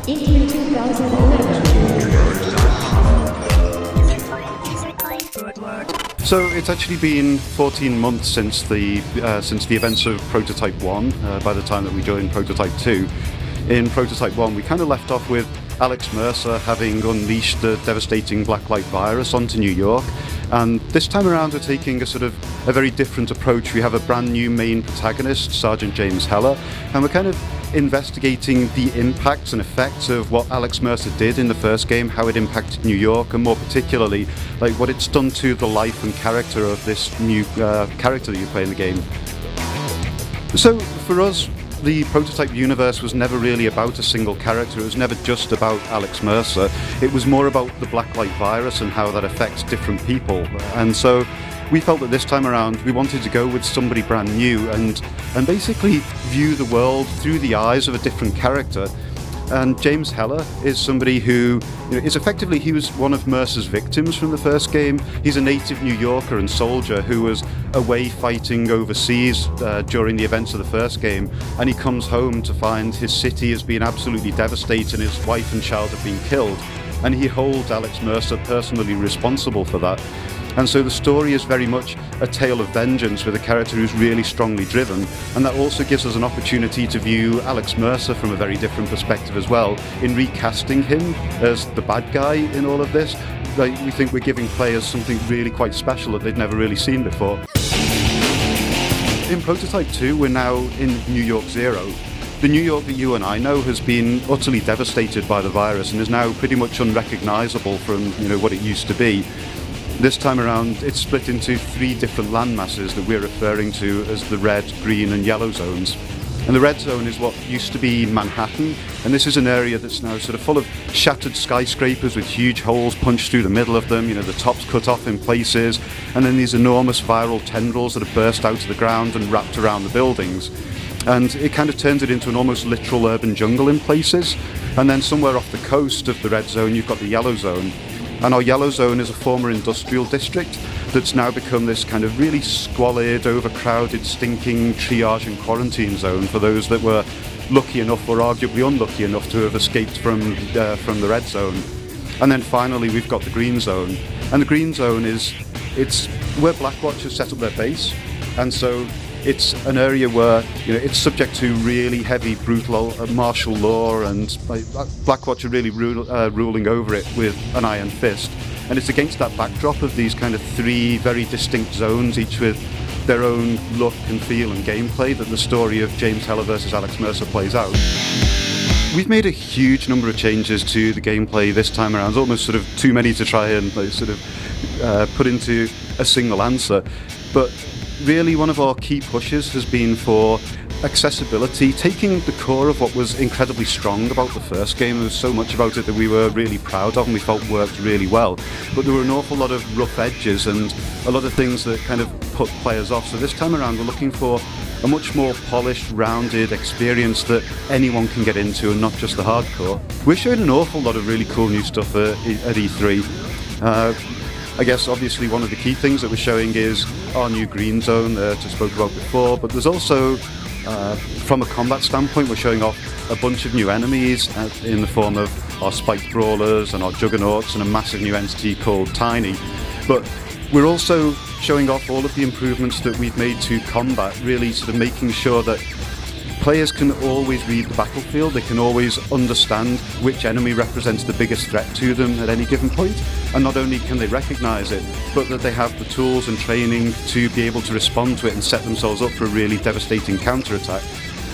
in 2011. So it's actually been 14 months since the events of Prototype 1, by the time that we joined Prototype 2. In Prototype 1 we kind of left off with Alex Mercer having unleashed the devastating Blacklight virus onto New York, and this time around we're taking a very different approach. We have a brand new main protagonist, Sergeant James Heller, and we're kind of investigating the impacts and effects of what Alex Mercer did in the first game, how it impacted New York, and more particularly like what it's done to the life and character of this new character that you play in the game. So for us, the Prototype universe was never really about a single character. It was never just about Alex Mercer. It was more about the Blacklight virus and how that affects different people. And so we felt that this time around we wanted to go with somebody brand new and basically view the world through the eyes of a different character. And James Heller is somebody who is effectively, he was one of Mercer's victims from the first game. He's a native New Yorker and soldier who was away fighting overseas during the events of the first game, and he comes home to find his city has been absolutely devastated and his wife and child have been killed, and he holds Alex Mercer personally responsible for that. And so the story is very much a tale of vengeance with a character who's really strongly driven, and that also gives us an opportunity to view Alex Mercer from a very different perspective as well. In recasting him as the bad guy in all of this, we think we're giving players something really quite special that they'd never really seen before. In Prototype 2, we're now in New York Zero. The New York that you and I know has been utterly devastated by the virus and is now pretty much unrecognisable from what it used to be. This time around, it's split into 3 different land masses that we're referring to as the red, green and yellow zones. And the red zone is what used to be Manhattan, and this is an area that's now sort of full of shattered skyscrapers with huge holes punched through the middle of them, the tops cut off in places, and then these enormous viral tendrils that have burst out of the ground and wrapped around the buildings. And it kind of turns it into an almost literal urban jungle in places. And then somewhere off the coast of the red zone, you've got the yellow zone. And our yellow zone is a former industrial district that's now become this kind of really squalid, overcrowded, stinking triage and quarantine zone for those that were lucky enough or arguably unlucky enough to have escaped from the red zone. And then finally we've got the green zone. And the green zone it's where Blackwatch has set up their base. And so it's an area where it's subject to really heavy, brutal martial law, and Blackwatch are really ruling over it with an iron fist. And it's against that backdrop of these kind of 3 very distinct zones, each with their own look and feel and gameplay, that the story of James Heller versus Alex Mercer plays out. We've made a huge number of changes to the gameplay this time around, almost sort of too many to try and put into a single answer. But really one of our key pushes has been for accessibility, taking the core of what was incredibly strong about the first game. There was so much about it that we were really proud of and we felt worked really well, but there were an awful lot of rough edges and a lot of things that kind of put players off. So this time around we're looking for a much more polished, rounded experience that anyone can get into and not just the hardcore. We're showing an awful lot of really cool new stuff at E3. I guess obviously one of the key things that we're showing is our new green zone that I spoke about before, but there's also, from a combat standpoint, we're showing off a bunch of new enemies in the form of our spiked brawlers and our juggernauts and a massive new entity called Tiny. But we're also showing off all of the improvements that we've made to combat, really sort of making sure that players can always read the battlefield, they can always understand which enemy represents the biggest threat to them at any given point, and not only can they recognise it, but that they have the tools and training to be able to respond to it and set themselves up for a really devastating counter-attack.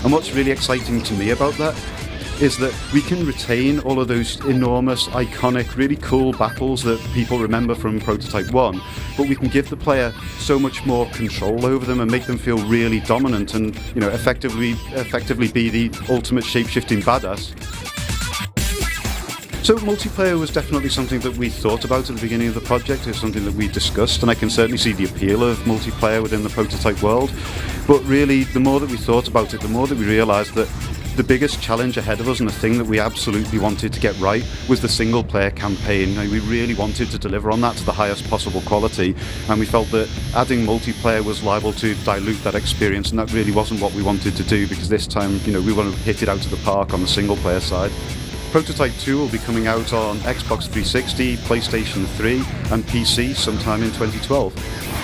And what's really exciting to me about that is that we can retain all of those enormous, iconic, really cool battles that people remember from Prototype 1, but we can give the player so much more control over them and make them feel really dominant and, effectively be the ultimate shape-shifting badass. So multiplayer was definitely something that we thought about at the beginning of the project. It's something that we discussed, and I can certainly see the appeal of multiplayer within the Prototype world. But really, the more that we thought about it, the more that we realised that the biggest challenge ahead of us and the thing that we absolutely wanted to get right was the single player campaign. We really wanted to deliver on that to the highest possible quality, and we felt that adding multiplayer was liable to dilute that experience, and that really wasn't what we wanted to do, because this time we want to hit it out of the park on the single player side. Prototype 2 will be coming out on Xbox 360, PlayStation 3 and PC sometime in 2012.